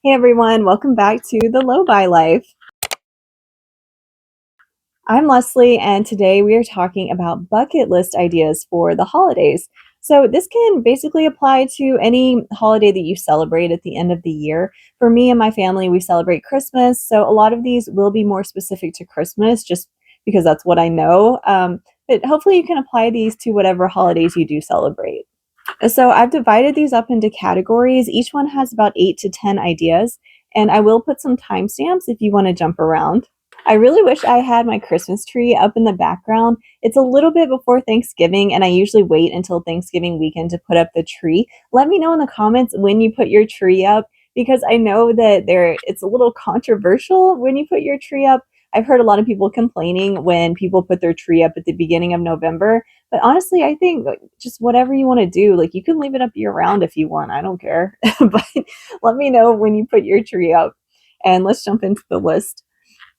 Hey everyone, welcome back to the Low-Buy Life. I'm Leslie, and today we are talking about bucket list ideas for the holidays. So, this can basically apply to any holiday that you celebrate at the end of the year. For me and my family, we celebrate Christmas, so a lot of these will be more specific to Christmas just because that's what I know. But hopefully, you can apply these to whatever holidays you do celebrate. So I've divided these up into categories. Each one has about 8 to 10 ideas, and I will put some timestamps if you want to jump around. I really wish I had my Christmas tree up in the background. It's a little bit before Thanksgiving, and I usually wait until Thanksgiving weekend to put up the tree. Let me know in the comments when you put your tree up because I know that it's a little controversial when you put your tree up. I've heard a lot of people complaining when people put their tree up at the beginning of November, but honestly, I think just whatever you want to do, like you can leave it up year round if you want. I don't care. But let me know when you put your tree up. And let's jump into the list.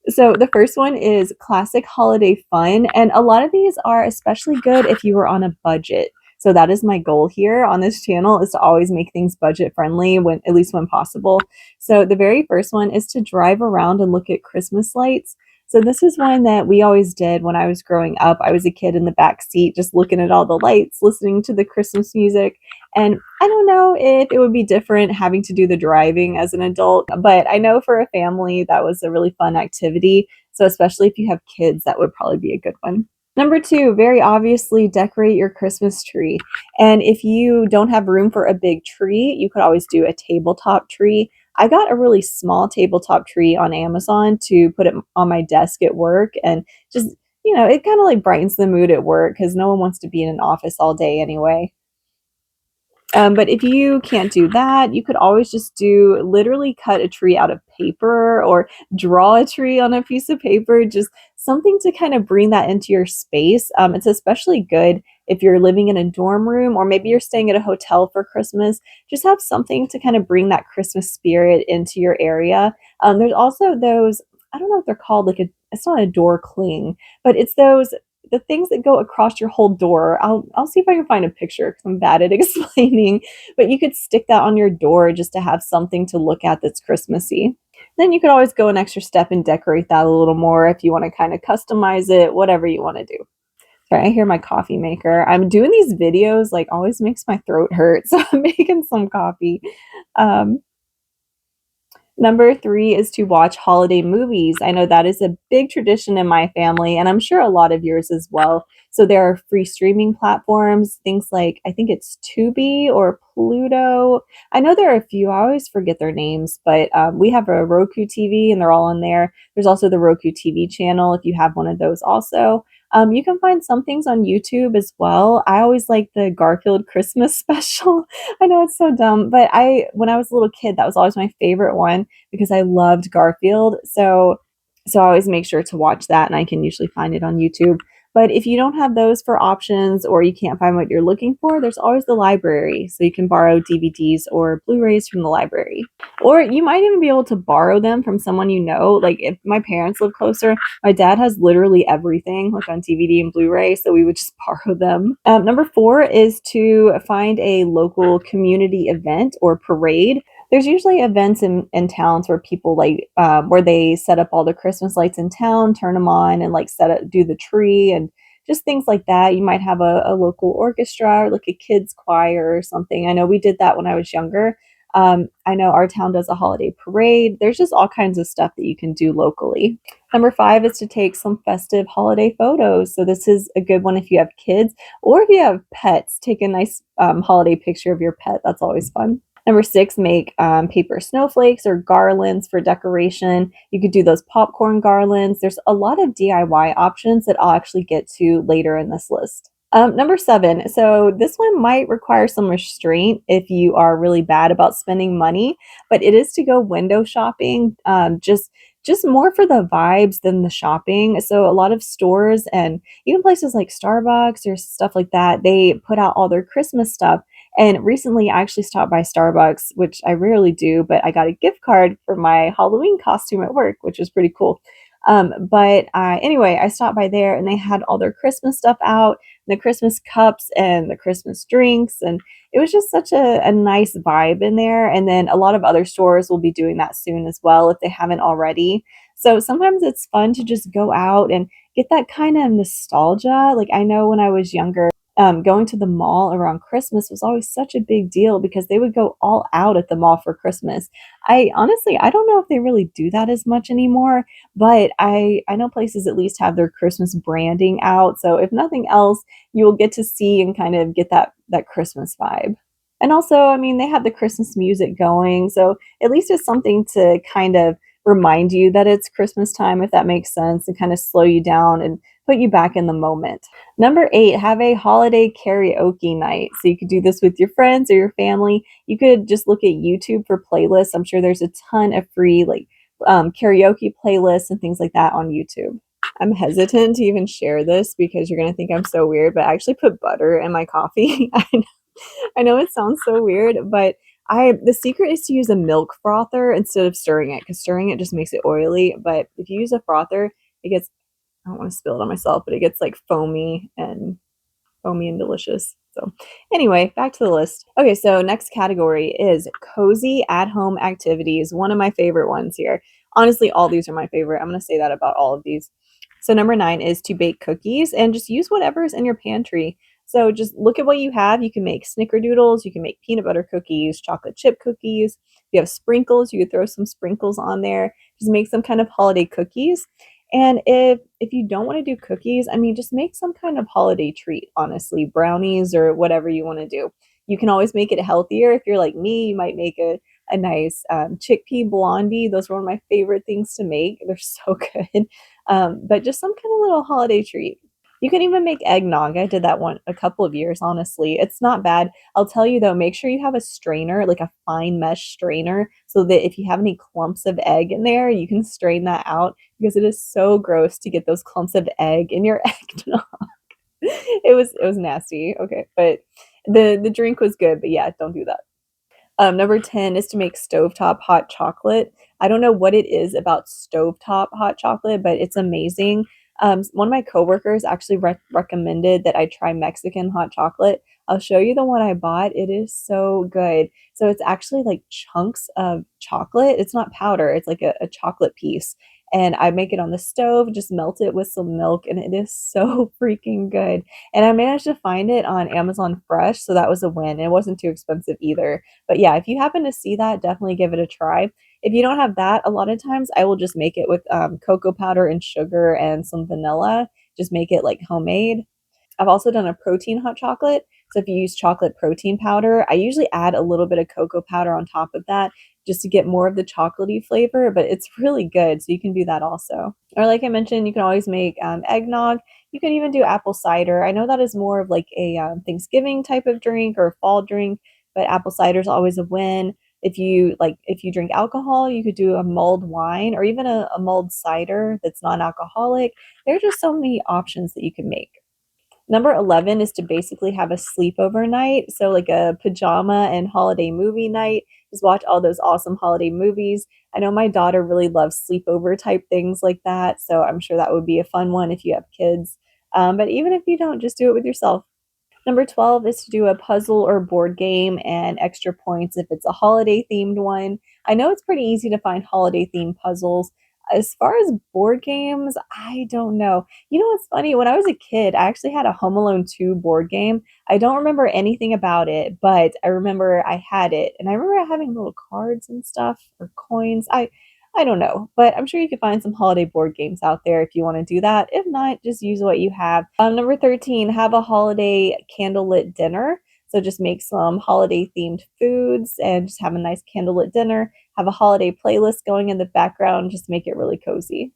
So the first one is classic holiday fun, and a lot of these are especially good if you were on a budget. So that is my goal here on this channel is to always make things budget friendly when at least when possible. So the very first one is to drive around and look at Christmas lights. So this is one that we always did when I was growing up. I was a kid in the back seat just looking at all the lights, listening to the Christmas music. And I don't know if it would be different having to do the driving as an adult, but I know for a family that was a really fun activity. So, especially if you have kids, that would probably be a good one. Number two, very obviously, decorate your Christmas tree. And if you don't have room for a big tree, you could always do a tabletop tree. I got a really small tabletop tree on Amazon to put it on my desk at work and just, it kind of like brightens the mood at work because no one wants to be in an office all day anyway. But if you can't do that, you could always just literally cut a tree out of paper or draw a tree on a piece of paper, just something to kind of bring that into your space. It's especially good if you're living in a dorm room or maybe you're staying at a hotel for Christmas. Just have something to kind of bring that Christmas spirit into your area. There's also those, I don't know what they're called, it's not a door cling, but it's the things that go across your whole door. I'll see if I can find a picture because I'm bad at explaining. But you could stick that on your door just to have something to look at that's Christmassy. Then you could always go an extra step and decorate that a little more if you want to kind of customize it, whatever you want to do. Sorry, I hear my coffee maker. I'm doing these videos, like always makes my throat hurt. So I'm making some coffee. Um, Number three is to watch holiday movies. I know that is a big tradition in my family, and I'm sure a lot of yours as well. So there are free streaming platforms, things like I think it's Tubi or Pluto. I know there are a few, I always forget their names, but we have a Roku TV and they're all on there. There's also the Roku TV channel if you have one of those also. You can find some things on YouTube as well. I always like the Garfield Christmas special. I know it's so dumb, but when I was a little kid, that was always my favorite one because I loved Garfield. So I always make sure to watch that and I can usually find it on YouTube. But if you don't have those for options or you can't find what you're looking for, there's always the library. So you can borrow DVDs or Blu-rays from the library. Or you might even be able to borrow them from someone you know. Like if my parents live closer, my dad has literally everything like on DVD and Blu-ray, so we would just borrow them. Number four is to find a local community event or parade. There's usually events in towns where people where they set up all the Christmas lights in town, turn them on, and like do the tree and just things like that. You might have a local orchestra or like a kids choir or something. I know we did that when I was younger. I know our town does a holiday parade. There's just all kinds of stuff that you can do locally. Number five is to take some festive holiday photos. So this is a good one if you have kids or if you have pets. Take a nice holiday picture of your pet. That's always fun. Number six, make paper snowflakes or garlands for decoration. You could do those popcorn garlands. There's a lot of DIY options that I'll actually get to later in this list. Number seven, so this one might require some restraint if you are really bad about spending money, but it is to go window shopping, just more for the vibes than the shopping. So a lot of stores and even places like Starbucks or stuff like that, they put out all their Christmas stuff. And recently, I actually stopped by Starbucks, which I rarely do, but I got a gift card for my Halloween costume at work, which was pretty cool. Anyway, I stopped by there and they had all their Christmas stuff out. the Christmas cups and the Christmas drinks. And it was just such a nice vibe in there. And then a lot of other stores will be doing that soon as well if they haven't already. So sometimes it's fun to just go out and get that kind of nostalgia. Like I know when I was younger, going to the mall around Christmas was always such a big deal because they would go all out at the mall for Christmas. I honestly, I don't know if they really do that as much anymore, but I know places at least have their Christmas branding out. So if nothing else, you will get to see and kind of get that Christmas vibe. And also, I mean, they have the Christmas music going, so at least it's something to kind of remind you that it's Christmas time, if that makes sense, and kind of slow you down and put you back in the moment. Number 8, have a holiday karaoke night. So you could do this with your friends or your family. You could just look at YouTube for playlists. I'm sure there's a ton of free like karaoke playlists and things like that on YouTube. I'm hesitant to even share this because you're gonna think I'm so weird, but I actually put butter in my coffee. I know it sounds so weird, but I the secret is to use a milk frother instead of stirring it because stirring it just makes it oily. But if you use a frother, it gets I don't want to spill it on myself, but it gets like foamy and delicious. So, anyway, back to the list. Okay, so next category is cozy at home activities. One of my favorite ones here. Honestly, all these are my favorite. I'm going to say that about all of these. So, number 9 is to bake cookies and just use whatever's in your pantry. So, just look at what you have. You can make snickerdoodles, you can make peanut butter cookies, chocolate chip cookies. If you have sprinkles, you could throw some sprinkles on there. Just make some kind of holiday cookies. And if you don't wanna do cookies, I mean, just make some kind of holiday treat, honestly, brownies or whatever you wanna do. You can always make it healthier. If you're like me, you might make a nice, chickpea blondie. Those are one of my favorite things to make. They're so good. But just some kind of little holiday treat. You can even make eggnog. I did that one a couple of years, honestly. It's not bad. I'll tell you though, make sure you have a strainer, like a fine mesh strainer, so that if you have any clumps of egg in there, you can strain that out because it is so gross to get those clumps of egg in your eggnog. It was nasty. Okay, but the drink was good, but yeah, don't do that. Number 10 is to make stovetop hot chocolate. I don't know what it is about stovetop hot chocolate, but it's amazing. One of my coworkers actually recommended that I try Mexican hot chocolate. I'll show you the one I bought. It is so good. So it's actually like chunks of chocolate. It's not powder, it's like a chocolate piece. And I make it on the stove, just melt it with some milk, and it is so freaking good. And I managed to find it on Amazon Fresh, so that was a win. It wasn't too expensive either. But yeah, if you happen to see that, definitely give it a try. If you don't have that, a lot of times I will just make it with cocoa powder and sugar and some vanilla. Just make it like homemade. I've also done a protein hot chocolate. So if you use chocolate protein powder, I usually add a little bit of cocoa powder on top of that just to get more of the chocolatey flavor, but it's really good. So you can do that also. Or like I mentioned, you can always make eggnog. You can even do apple cider. I know that is more of like a Thanksgiving type of drink or fall drink, but apple cider is always a win. If you drink alcohol, you could do a mulled wine or even a mulled cider that's non-alcoholic. There are just so many options that you can make. Number 11 is to basically have a sleepover night. So, like a pajama and holiday movie night. Just watch all those awesome holiday movies. I know my daughter really loves sleepover type things like that. So, I'm sure that would be a fun one if you have kids. But even if you don't, just do it with yourself. Number 12 is to do a puzzle or board game and extra points if it's a holiday themed one. I know it's pretty easy to find holiday themed puzzles. As far as board games, I don't know. You know what's funny? When I was a kid, I actually had a Home Alone 2 board game. I don't remember anything about it, but I remember I had it. And I remember having little cards and stuff or coins. I don't know, but I'm sure you can find some holiday board games out there if you want to do that. If not, just use what you have. Number 13, have a holiday candlelit dinner. So just make some holiday themed foods and just have a nice candlelit dinner. Have a holiday playlist going in the background, just make it really cozy.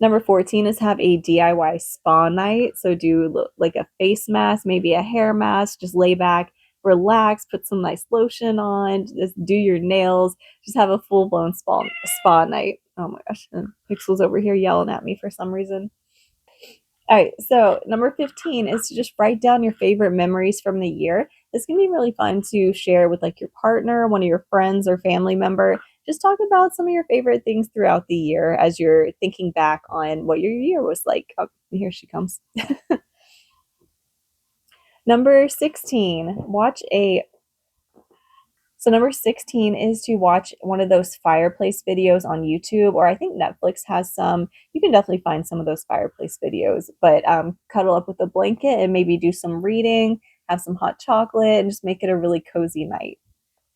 Number 14 is have a DIY spa night. So do like a face mask, maybe a hair mask, just lay back, relax, put some nice lotion on, just do your nails, just have a full-blown spa night. Oh my gosh, and Pixel's over here yelling at me for some reason. All right, so number 15 is to just write down your favorite memories from the year. This can be really fun to share with like your partner, one of your friends or family member. Just talk about some of your favorite things throughout the year as you're thinking back on what your year was like. Oh, here she comes. Number 16, watch a so number 16 is to watch one of those fireplace videos on YouTube, or I think Netflix has some. You can definitely find some of those fireplace videos, but cuddle up with a blanket and maybe do some reading, have some hot chocolate, and just make it a really cozy night.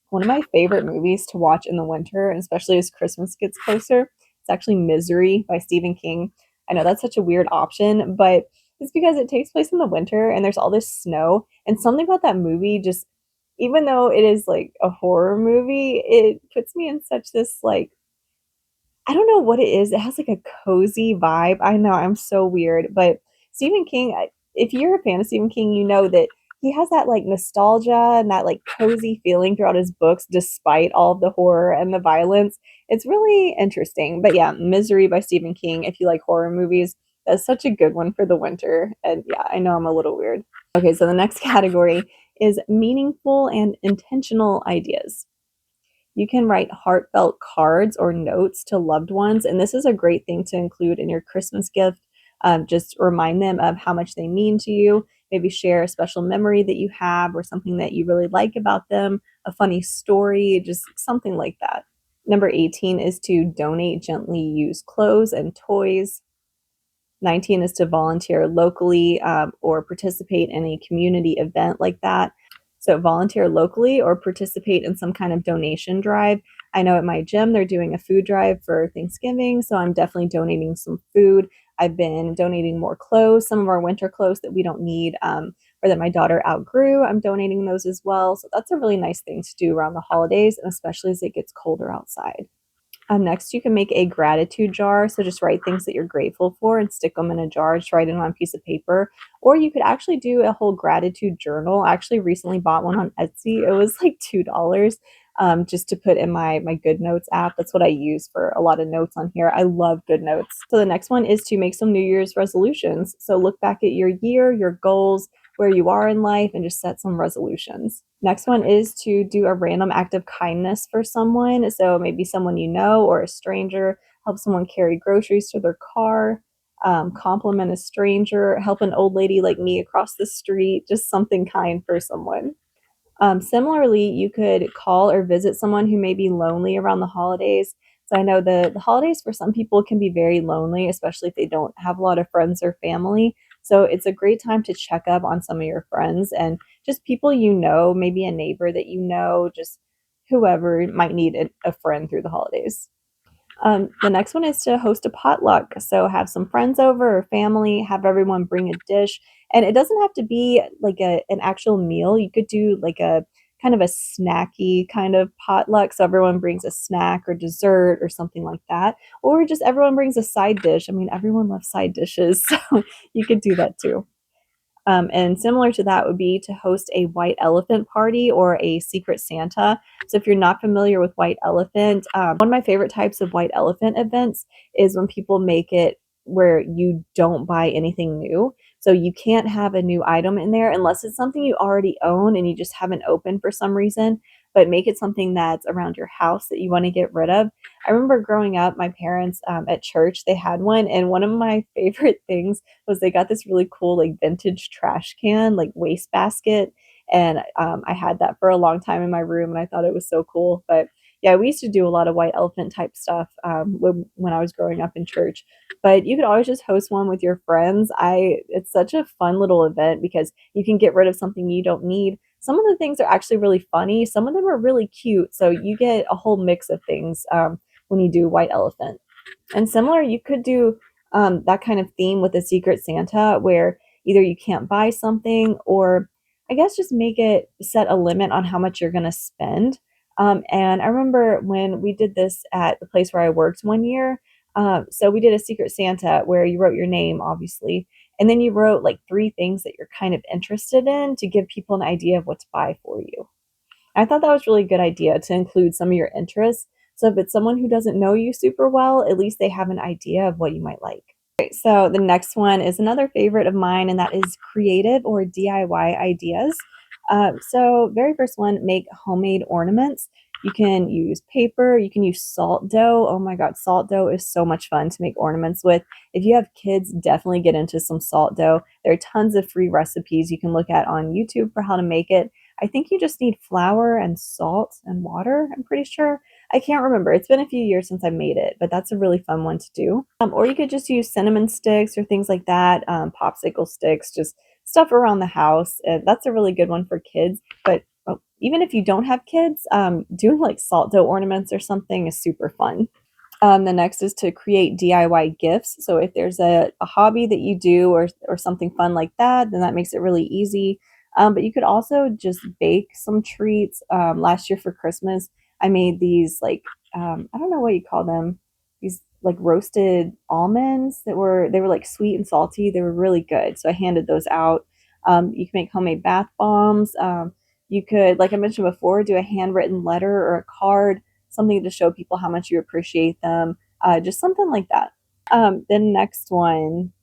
One of my favorite movies to watch in the winter, and especially as Christmas gets closer, it's actually Misery by Stephen King. I know that's such a weird option, but it's because it takes place in the winter and there's all this snow. And something about that movie just, even though it is like a horror movie, it puts me in such this like, I don't know what it is. It has like a cozy vibe. I know I'm so weird, but Stephen King, if you're a fan of Stephen King, you know that he has that like nostalgia and that like cozy feeling throughout his books, despite all of the horror and the violence. It's really interesting. But yeah, Misery by Stephen King, if you like horror movies, that's such a good one for the winter. And yeah, I know I'm a little weird. Okay, so the next category is meaningful and intentional ideas. You can write heartfelt cards or notes to loved ones, and this is a great thing to include in your Christmas gift. Just remind them of how much they mean to you. Maybe share a special memory that you have or something that you really like about them, a funny story, just something like that. Number 18 is to donate gently used clothes and toys. 19 is to volunteer locally or participate in a community event like that. So, volunteer locally or participate in some kind of donation drive. I know at my gym they're doing a food drive for Thanksgiving, so I'm definitely donating some food. I've been donating more clothes, some of our winter clothes that we don't need or that my daughter outgrew. I'm donating those as well. So, that's a really nice thing to do around the holidays, and especially as it gets colder outside. Next, you can make a gratitude jar. So just write things that you're grateful for and stick them in a jar. Just write it on a piece of paper. Or you could actually do a whole gratitude journal. I actually recently bought one on Etsy. It was like $2 just to put in my Good Notes app. That's what I use for a lot of notes on here. I love Good Notes. So the next one is to make some New Year's resolutions. So look back at your year, your goals, where you are in life, and just set some resolutions. Next one is to do a random act of kindness for someone. So maybe someone you know or a stranger, help someone carry groceries to their car, compliment a stranger, help an old lady like me across the street, just something kind for someone. Similarly, you could call or visit someone who may be lonely around the holidays. So I know the holidays for some people can be very lonely, especially if they don't have a lot of friends or family. So it's a great time to check up on some of your friends and just people you know, maybe a neighbor that you know, just whoever might need a friend through the holidays. The next one is to host a potluck. So have some friends over or family, have everyone bring a dish. And it doesn't have to be like an actual meal. You could do like a kind of a snacky kind of potluck. So everyone brings a snack or dessert or something like that. Or just everyone brings a side dish. I mean, everyone loves side dishes. So you could do that too. And similar to that would be to host a white elephant party or a secret Santa. So if you're not familiar with white elephant, one of my favorite types of white elephant events is when people make it where you don't buy anything new. So you can't have a new item in there unless it's something you already own and you just haven't opened for some reason, but make it something that's around your house that you want to get rid of. I remember growing up, my parents at church, they had one, and one of my favorite things was they got this really cool like vintage trash can, like wastebasket, and I had that for a long time in my room, and I thought it was so cool. But yeah, we used to do a lot of white elephant type stuff when I was growing up in church. But you could always just host one with your friends. It's such a fun little event because you can get rid of something you don't need. Some of the things are actually really funny. Some of them are really cute. So you get a whole mix of things when you do white elephant. And similar, you could do that kind of theme with a secret Santa where either you can't buy something or I guess just make it set a limit on how much you're going to spend. And I remember when we did this at the place where I worked one year. So we did a secret Santa where you wrote your name, obviously, and then you wrote like three things that you're kind of interested in to give people an idea of what to buy for you. I thought that was really a good idea to include some of your interests. So if it's someone who doesn't know you super well, at least they have an idea of what you might like. Okay, so the next one is another favorite of mine, and that is creative or DIY ideas. So very first one, make homemade ornaments. You can use paper, you can use salt dough. Oh my God, salt dough is so much fun to make ornaments with. If you have kids, definitely get into some salt dough. There are tons of free recipes you can look at on YouTube for how to make it. I think you just need flour and salt and water, I'm pretty sure. I can't remember. It's been a few years since I made it, but that's a really fun one to do. Or you could just use cinnamon sticks or things like that, popsicle sticks, just stuff around the house. That's a really good one for kids. But even if you don't have kids, doing like salt dough ornaments or something is super fun. The next is to create DIY gifts. So if there's a hobby that you do or something fun like that, then that makes it really easy. But you could also just bake some treats. Last year for Christmas, I made these like I don't know what you call them. These like roasted almonds they were like sweet and salty. They were really good. So I handed those out. You can make homemade bath bombs. You could, like I mentioned before, do a handwritten letter or a card, something to show people how much you appreciate them, just something like that. The next one,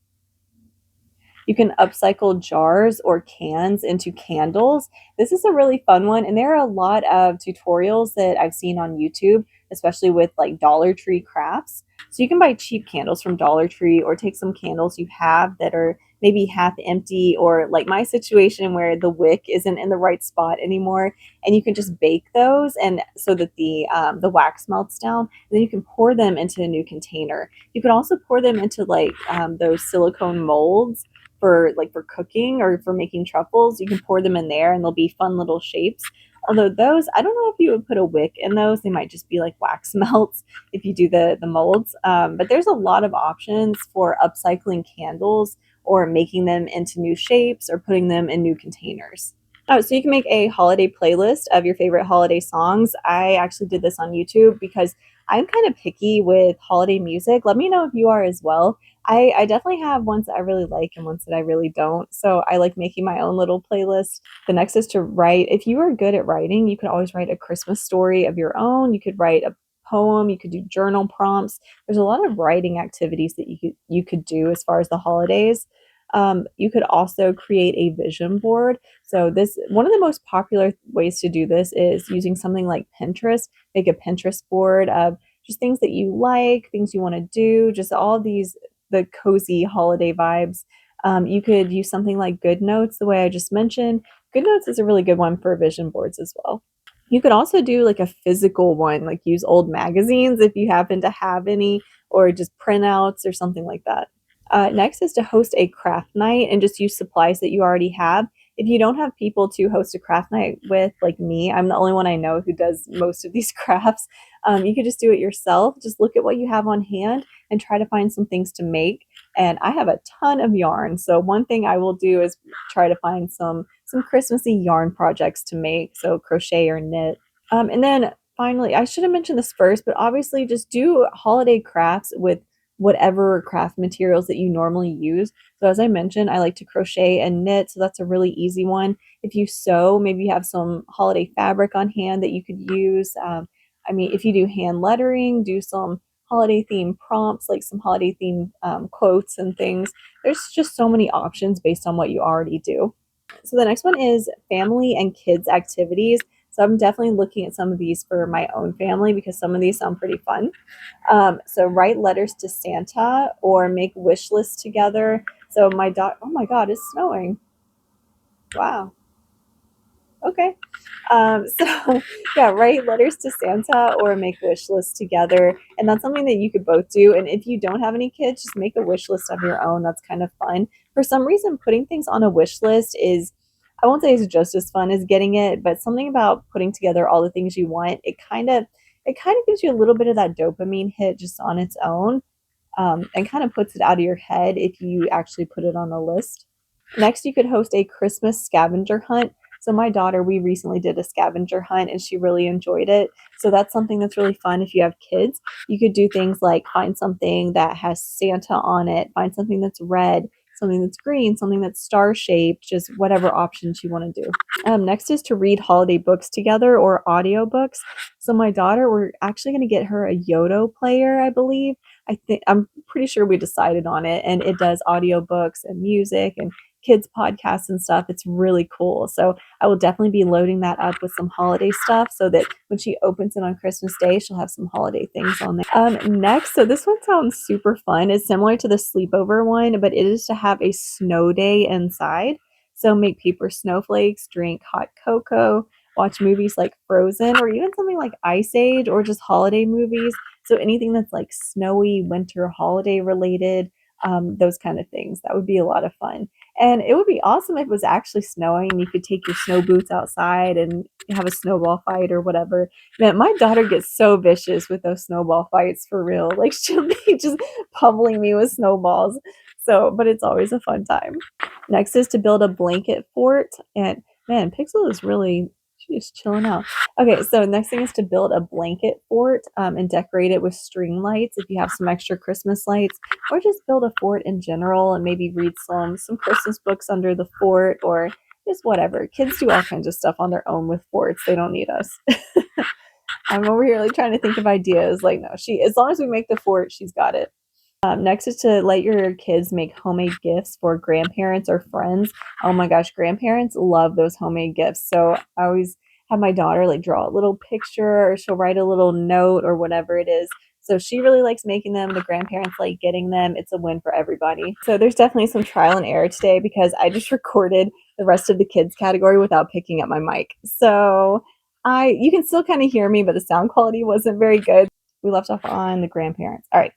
you can upcycle jars or cans into candles. This is a really fun one, and there are a lot of tutorials that I've seen on YouTube, especially with like Dollar Tree crafts. So you can buy cheap candles from Dollar Tree or take some candles you have that are maybe half empty, or like my situation where the wick isn't in the right spot anymore, and you can just bake those and so that the wax melts down, and then you can pour them into a new container. You can also pour them into like those silicone molds for cooking or for making truffles. You can pour them in there and they'll be fun little shapes. Although those, I don't know if you would put a wick in those. They might just be like wax melts if you do the molds. But there's a lot of options for upcycling candles or making them into new shapes or putting them in new containers. Oh, so you can make a holiday playlist of your favorite holiday songs. I actually did this on YouTube because I'm kind of picky with holiday music. Let me know if you are as well. I definitely have ones that I really like and ones that I really don't. So I like making my own little playlist. The next is to write. If you are good at writing, you could always write a Christmas story of your own. You could write a poem, you could do journal prompts. There's a lot of writing activities that you could do as far as the holidays. You could also create a vision board. So this one of the most popular ways to do this is using something like Pinterest. Make a Pinterest board of just things that you like, things you want to do, just all these the cozy holiday vibes. You could use something like GoodNotes, the way I just mentioned. GoodNotes is a really good one for vision boards as well. You could also do like a physical one, like use old magazines if you happen to have any, or just printouts or something like that. Next is to host a craft night and just use supplies that you already have. If you don't have people to host a craft night with, like me, I'm the only one I know who does most of these crafts. You could just do it yourself. Just look at what you have on hand and try to find some things to make. And I have a ton of yarn, so one thing I will do is try to find some Christmassy yarn projects to make, so crochet or knit. And then finally, I should have mentioned this first, but obviously just do holiday crafts with whatever craft materials that you normally use. So as I mentioned, I like to crochet and knit, so that's a really easy one. If you sew, maybe you have some holiday fabric on hand that you could use. I mean, if you do hand lettering, do some holiday themed prompts, like some holiday themed quotes and things. There's just so many options based on what you already do. So the next one is family and kids activities. So I'm definitely looking at some of these for my own family because some of these sound pretty fun. So write letters to Santa or make wish lists together. So my daughter, oh my God, it's snowing. Wow. Okay. So yeah, write letters to Santa or make wish lists together. And that's something that you could both do. And if you don't have any kids, just make a wish list of your own. That's kind of fun. For some reason, putting things on a wish list is, I won't say it's just as fun as getting it, but something about putting together all the things you want, it kind of gives you a little bit of that dopamine hit just on its own, and kind of puts it out of your head if you actually put it on a list. Next, you could host a Christmas scavenger hunt. So my daughter, we recently did a scavenger hunt and she really enjoyed it. So that's something that's really fun if you have kids. You could do things like find something that has Santa on it, find something that's red, something that's green, something that's star shaped, just whatever options you want to do. Next is to read holiday books together or audiobooks. So my daughter, we're actually going to get her a Yodo player, I believe. I'm pretty sure we decided on it, and it does audiobooks and music and kids podcasts and stuff. It's really cool. So I will definitely be loading that up with some holiday stuff so that when she opens it on Christmas Day, she'll have some holiday things on there. Next, so this one sounds super fun. It's similar to the sleepover one, but it is to have a snow day inside. So make paper snowflakes, drink hot cocoa, watch movies like Frozen, or even something like Ice Age, or just holiday movies. So anything that's like snowy, winter, holiday related, those kind of things. That would be a lot of fun. And it would be awesome if it was actually snowing. You could take your snow boots outside and have a snowball fight or whatever. Man, my daughter gets so vicious with those snowball fights for real. Like she'll be just pummeling me with snowballs. So, but it's always a fun time. Next is to build a blanket fort. And man, Pixel is really, she's chilling out. Okay, so next thing is to build a blanket fort and decorate it with string lights if you have some extra Christmas lights, or just build a fort in general and maybe read some Christmas books under the fort, or just whatever. Kids do all kinds of stuff on their own with forts. They don't need us. I'm over here like trying to think of ideas. Like, no, as long as we make the fort, she's got it. Next is to let your kids make homemade gifts for grandparents or friends. Oh my gosh, grandparents love those homemade gifts. So I always have my daughter like draw a little picture, or she'll write a little note or whatever it is. So she really likes making them. The grandparents like getting them. It's a win for everybody. So there's definitely some trial and error today because I just recorded the rest of the kids category without picking up my mic. So you can still kind of hear me, but the sound quality wasn't very good. We left off on the grandparents. All right.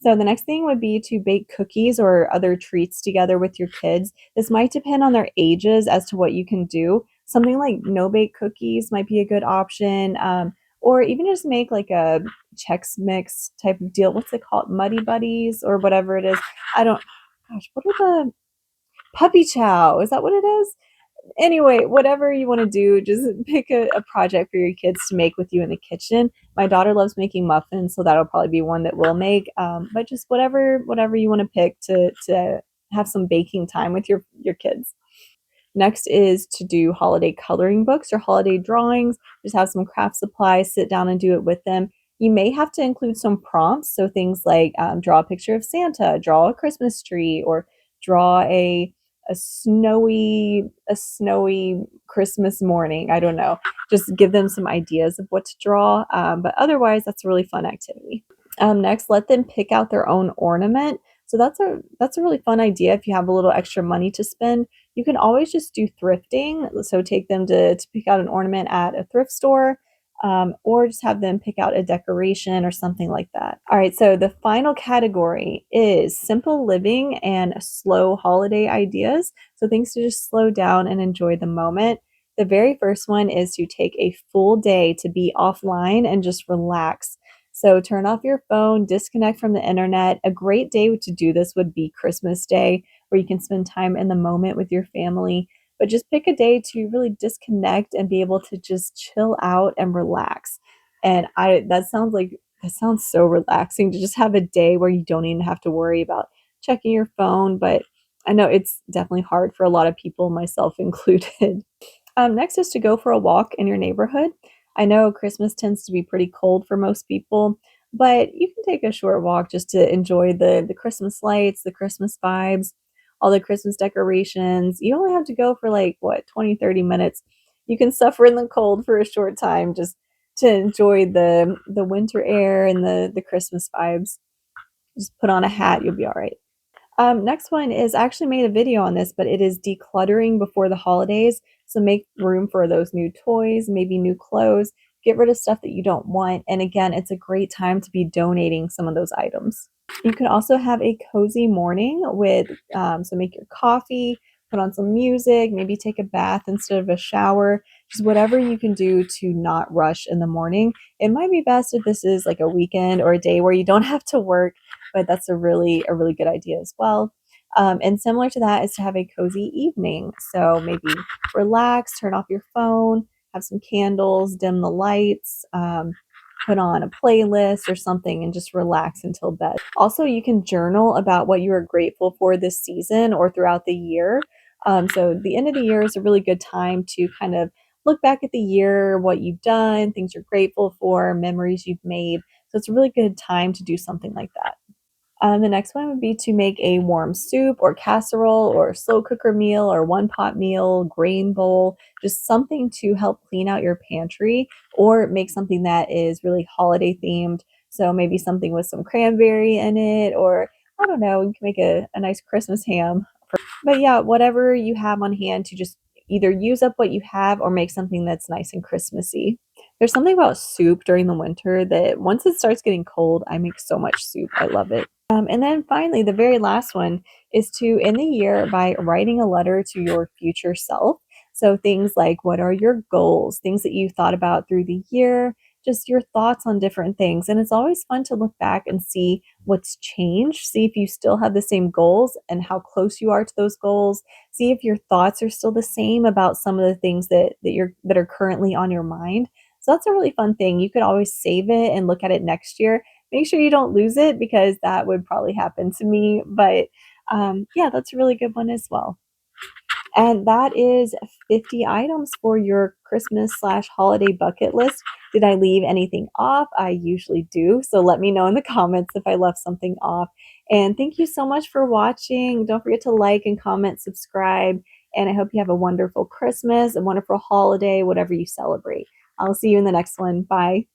So the next thing would be to bake cookies or other treats together with your kids. This might depend on their ages as to what you can do. Something like no-bake cookies might be a good option, or even just make like a Chex Mix type of deal. What's it called? Muddy Buddies or whatever it is. I don't, gosh, what are the puppy chow? Is that what it is? Anyway, whatever you want to do, just pick a project for your kids to make with you in the kitchen. My daughter loves making muffins, so that'll probably be one that we'll make. But just whatever you want to pick to have some baking time with your kids. Next is to do holiday coloring books or holiday drawings. Just have some craft supplies, sit down and do it with them. You may have to include some prompts, so things like draw a picture of Santa, draw a Christmas tree, or draw a snowy Christmas morning. I don't know. Just give them some ideas of what to draw. But otherwise, that's a really fun activity. Next, let them pick out their own ornament. So that's a really fun idea. If you have a little extra money to spend, you can always just do thrifting. So take them to pick out an ornament at a thrift store, or just have them pick out a decoration or something like that. All right, so the final category is simple living and slow holiday ideas. So things to just slow down and enjoy the moment. The very first one is to take a full day to be offline and just relax. So turn off your phone, disconnect from the internet. A great day to do this would be Christmas Day, where you can spend time in the moment with your family. But just pick a day to really disconnect and be able to just chill out and relax. And that sounds so relaxing to just have a day where you don't even have to worry about checking your phone. But I know it's definitely hard for a lot of people, myself included. Next is to go for a walk in your neighborhood. I know Christmas tends to be pretty cold for most people, but you can take a short walk just to enjoy the Christmas lights, the Christmas vibes, all the Christmas decorations. You only have to go for like, what, 20, 30 minutes. You can suffer in the cold for a short time just to enjoy the winter air and the Christmas vibes. Just put on a hat, you'll be all right. Next one is I actually made a video on this, but it is decluttering before the holidays. So make room for those new toys, maybe new clothes, get rid of stuff that you don't want. And again, it's a great time to be donating some of those items. You could also have a cozy morning with, so make your coffee, put on some music, maybe take a bath instead of a shower, just whatever you can do to not rush in the morning. It might be best if this is like a weekend or a day where you don't have to work, but that's a really good idea as well. And similar to that is to have a cozy evening. So maybe relax, turn off your phone, have some candles, dim the lights, put on a playlist or something and just relax until bed. Also, you can journal about what you are grateful for this season or throughout the year. So the end of the year is a really good time to kind of look back at the year, what you've done, things you're grateful for, memories you've made. So it's a really good time to do something like that. The next one would be to make a warm soup or casserole or slow cooker meal or one pot meal, grain bowl, just something to help clean out your pantry or make something that is really holiday themed. So maybe something with some cranberry in it, or I don't know, you can make a nice Christmas ham. But yeah, whatever you have on hand to just either use up what you have or make something that's nice and Christmassy. There's something about soup during the winter that once it starts getting cold, I make so much soup. I love it. And then finally, the very last one is to end the year by writing a letter to your future self. So things like what are your goals, things that you thought about through the year, just your thoughts on different things. And it's always fun to look back and see what's changed, see if you still have the same goals and how close you are to those goals, see if your thoughts are still the same about some of the things that are currently on your mind. So that's a really fun thing. You could always save it and look at it next year. Make sure you don't lose it because that would probably happen to me. But yeah, that's a really good one as well. And that is 50 items for your Christmas slash holiday bucket list. Did I leave anything off? I usually do. So let me know in the comments if I left something off. And thank you so much for watching. Don't forget to like and comment, subscribe. And I hope you have a wonderful Christmas, a wonderful holiday, whatever you celebrate. I'll see you in the next one. Bye.